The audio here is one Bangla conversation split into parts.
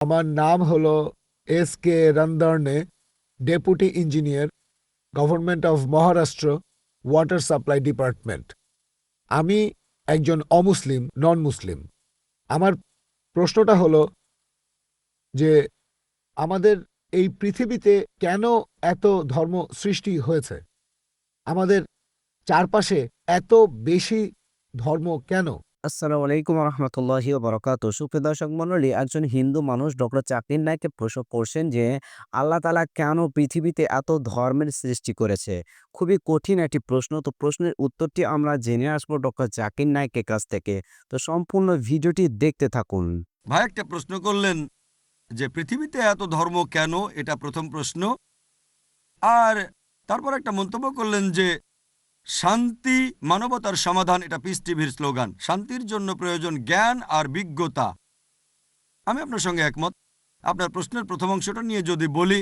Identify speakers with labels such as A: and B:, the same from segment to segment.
A: আমার নাম হলো S K. Randarne, deputy engineer, government of Maharashtra, water supply department. আমি একজন অমুসলিম, নন মুসলিম। আমার প্রশ্নটা হলো যে আমাদের এই পৃথিবীতে কেন এত ধর্ম সৃষ্টি হয়েছে? আমাদের চারপাশে এত বেশি ধর্ম কেন?
B: আসসালামু আলাইকুম রহমতুল্লাহি বরকাত। সুপ্রিয় দর্শক মণ্ডলী, একজন হিন্দু মানুষ ডক্টর জাকির নায়েককে প্রশ্ন করছেন যে আল্লাহ তাআলা কেন পৃথিবীতে এত ধর্মের সৃষ্টি করেছে। খুবই কঠিন একটি প্রশ্ন। তো প্রশ্নের উত্তরটি আমরা জেনে আসবো ডক্টর জাকির নায়েকের কাছ থেকে। তো সম্পূর্ণ ভিডিওটি দেখতে থাকুন।
C: ভাই একটা প্রশ্ন করলেন যে পৃথিবীতে এত ধর্ম কেন, এটা প্রথম প্রশ্ন। আর তারপর একটা মন্তব্য করলেন যে শান্তি মানবতার সমাধান, এটা পিস টিভির স্লোগান। শান্তির জন্য প্রয়োজন জ্ঞান আর বিজ্ঞতা। আমি আপনার সঙ্গে একমত। আপনার প্রশ্নের প্রথম অংশটা নিয়ে যদি বলি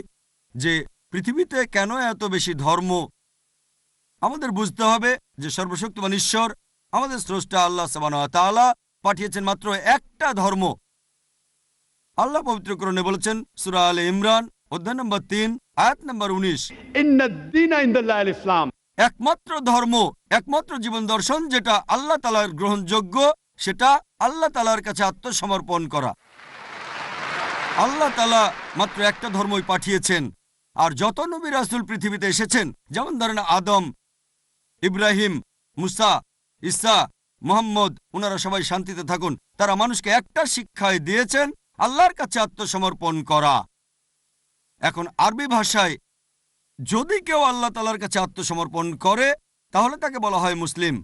C: যে পৃথিবীতে কেন এত বেশি ধর্ম, আমাদের বুঝতে হবে যে সর্বশক্তিমান ঈশ্বর, আমাদের স্রষ্টা আল্লাহ সুবহানাহু ওয়া তাআলা পাঠিয়েছেন মাত্র একটা ধর্ম। আল্লাহ পবিত্র কোরআনে বলেছেন, সূরা আলে ইমরান অধ্যায় নম্বর 3 আয়াত নম্বর 19,
D: ইসলাম,
C: একমাত্র ধর্ম, একমাত্র জীবন দর্শন যেটা আল্লাহ তাআলার গ্রহণযোগ্য, সেটা আল্লাহ তাআলার কাছে আত্মসমর্পণ করা। আল্লাহ তাআলা মাত্র একটা ধর্মই পাঠিয়েছেন। আর যত নবী রাসূল পৃথিবীতে এসেছেন, যেমন ধরেন আদম, ইব্রাহিম, মুসা, ঈসা, মুহাম্মদ, ওনারা সবাই শান্তিতে থাকুন। তারা মানুষকে একটা শিক্ষায় দিয়েছেন, আল্লাহর কাছে আত্মসমর্পণ করা। এখন আরবি ভাষায় যদি কেউ আল্লাহ তাআলার কাছে আত্মসমর্পণ করে তাহলে তাকে বলা হয় মুসলিম।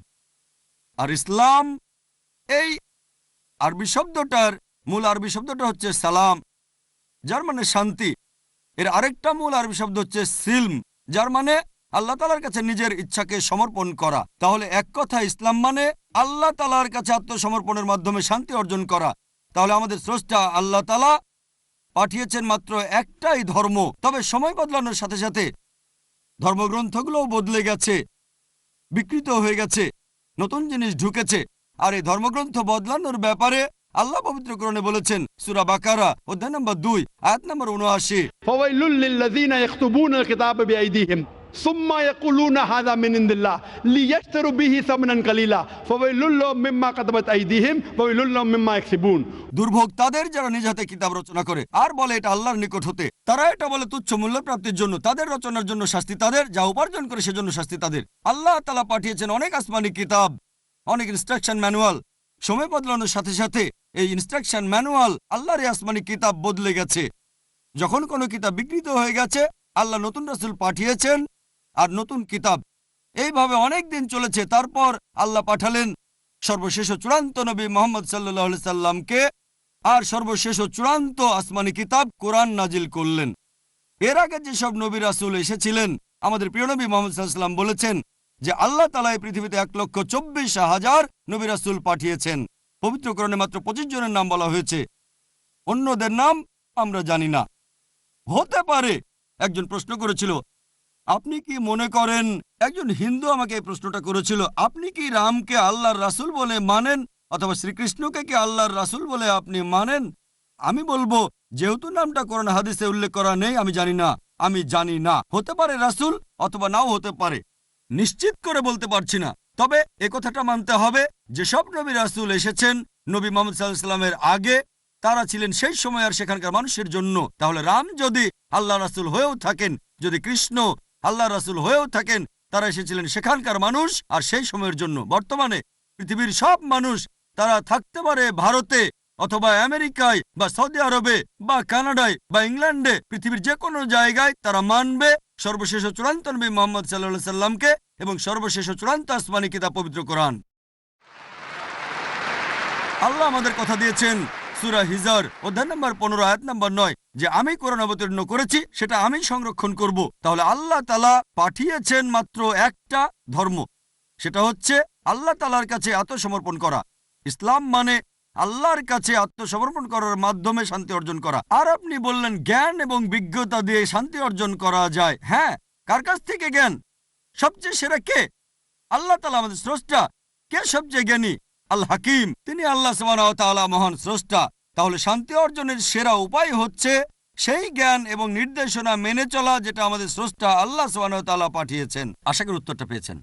C: আর ইসলাম, এই আরবি শব্দটার মূল আরবি শব্দটা হচ্ছে সালাম, যার মানে শান্তি। এর আরেকটা মূল আরবি শব্দ হচ্ছে সিলম, যার মানে আল্লাহ তাআলার কাছে নিজের ইচ্ছাকে সমর্পণ করা। তাহলে এক কথা ইসলাম মানে আল্লাহ তাআলার কাছে আত্মসমর্পণের মাধ্যমে শান্তি অর্জন করা। তাহলে আমাদের স্রষ্টা আল্লাহ তাআলা পাঠিয়েছেন মাত্র একটাই ধর্ম। তবে সময় বদলানোর সাথে সাথে ধর্মগ্রন্থগুলোও বদলে গেছে, বিকৃত হয়ে গেছে, নতুন জিনিস ঢুকেছে। আর এই ধর্মগ্রন্থ বদলানোর ব্যাপারে আল্লাহ পবিত্র কোরআনে বলেছেন, সূরা বাকারা অধ্যায় নম্বর 2 আয়াত নম্বর 79,
D: ফাওয়াইলুল লিল্লাযিনা ইয়াকতুবুনাল কিতাবা বিআইদিহিম সুম্মা ইয়াকুলুনা হাযা মিন ইনদিল্লাহ লিয়াশতারু বিহি সামনান কালিলা ফাওয়াইলুল লাহুম মিম্মা কাতাবাত আইদিহিম ওয়াইলুল লাহুম মিম্মা ইয়াকসিবুন।
C: দুর্ভোগ তাদের যারা নিজ হাতে কিতাব রচনা করে আর বলে এটা আল্লাহর নিকট হতে। তারা এটা বলে তুচ্ছ মূল্য প্রাপ্তির জন্য। তাদের রচনার জন্য শাস্তি তাদের, যা উপার্জন করে সেজন্য শাস্তি তাদের। আল্লাহ তাআলা পাঠিয়েছেন অনেক আসমানি কিতাব, অনেক ইনস্ট্রাকশন ম্যানুয়াল। সময় বদলানোর সাথে সাথে এই ইনস্ট্রাকশন ম্যানুয়াল, আল্লাহর এই আসমানি কিতাব বদলে গেছে। যখন কোনো কিতাব বিকৃত হয়ে গেছে, আল্লাহ নতুন রাসূল পাঠিয়েছেন আর নতুন কিতাব। এইভাবে অনেক দিন চলেছে। তারপর আল্লাহ পাঠালেন সর্বশেষ ও চূড়ান্ত নবী মুহাম্মদ সাল্লাল্লাহু আলাইহি সাল্লামকে, আর সর্বশেষ ও চূড়ান্ত আসমানি কিতাব কোরআন নাজিল করলেন। এর আগে যেসব নবী রাসূল এসেছিলেন, আমাদের প্রিয় নবী মুহাম্মদ সাল্লাল্লাহু আলাইহি সাল্লাম বলেছেন যে আল্লাহ তাআলা এই পৃথিবীতে 1,24,000 নবী রাসূল পাঠিয়েছেন। পবিত্র কোরআনে মাত্র 25 জনের নাম বলা হয়েছে, অন্যদের নাম আমরা জানি না। হতে পারে একজন প্রশ্ন করেছিল, আপনি কি মনে করেন, একজন হিন্দু আমাকে এই প্রশ্নটা করেছিল, আপনি কি রামকে আল্লাহর রাসূল বলে মানেন, অথবা শ্রীকৃষ্ণকে কি আল্লাহর রাসূল বলে আপনি মানেন? আমি বলবো, যেহেতু নামটা কোরআন হাদিসে উল্লেখ করা নেই, আমি জানি না। আমি জানি না, হতে পারে রাসূল অথবা নাও হতে পারে, নিশ্চিত করে বলতে পারছি না। তবে কথাটা মানতে হবে, যেসব নবী রাসূল এসেছেন নবী মুহাম্মদ সাল্লাল্লাহু আলাইহি সাল্লামের আগে, তারা ছিলেন সেই সময় আর সেখানকার মানুষের জন্য। তাহলে রাম যদি আল্লাহ রাসূল হয়েও থাকেন, যদি কৃষ্ণ আল্লাহ রাসূল হয়েও থাকেন, তারা এসেছিলেন সেখানকার মানুষ আর সেই সময়ের জন্য। বর্তমানে পৃথিবীর সব মানুষ, তারা থাকতে পারে ভারতে অথবা আমেরিকায় বা সৌদি আরবে বা কানাডায় বা ইংল্যান্ডে, পৃথিবীর যে কোনো জায়গায় তারা মানবে সর্বশেষ ও চূড়ান্ত নবী মুহাম্মদ সাল্লাল্লাহু আলাইহি সাল্লামকে এবং সর্বশেষ ও চূড়ান্ত আসমানি কিতাব পবিত্র কোরআন। আল্লাহ আমাদের কথা দিয়েছেন সূরা হিজর অধ্যায় নম্বর 15 আয়াত নম্বর 9 যে আমি কোরআন অবতীর্ণ করেছি, সেটা আমি সংরক্ষণ করব। তাহলে আল্লাহ তাআলা পাঠিয়েছেন মাত্র একটা ধর্ম, সেটা হচ্ছে আল্লাহ তাআলার কাছে আত্মসমর্পণ করা। ইসলাম মানে আল্লাহর কাছে আত্মসমর্পণ করার মাধ্যমে শান্তি অর্জন করা। আর আপনি বললেন জ্ঞান এবং বিজ্ঞতা দিয়ে শান্তি অর্জন করা যায়। হ্যাঁ, কার কাছ থেকে জ্ঞান? সবচেয়ে সেরা কে? আল্লাহ তাআলা আমাদের স্রষ্টা। কে সবচেয়ে জ্ঞানী? আল হাকিম, তিনি আল্লাহ সুবহানাহু ওয়া তাআলা মহান স্রষ্টা। তাহলে শান্তি অর্জনের সেরা উপায় হচ্ছে সেই জ্ঞান এবং নির্দেশনা মেনে চলা যেটা আমাদের স্রষ্টা আল্লাহ সুবহানাহু ওয়া তাআলা পাঠিয়েছেন। আশা করি উত্তরটা পেয়েছেন।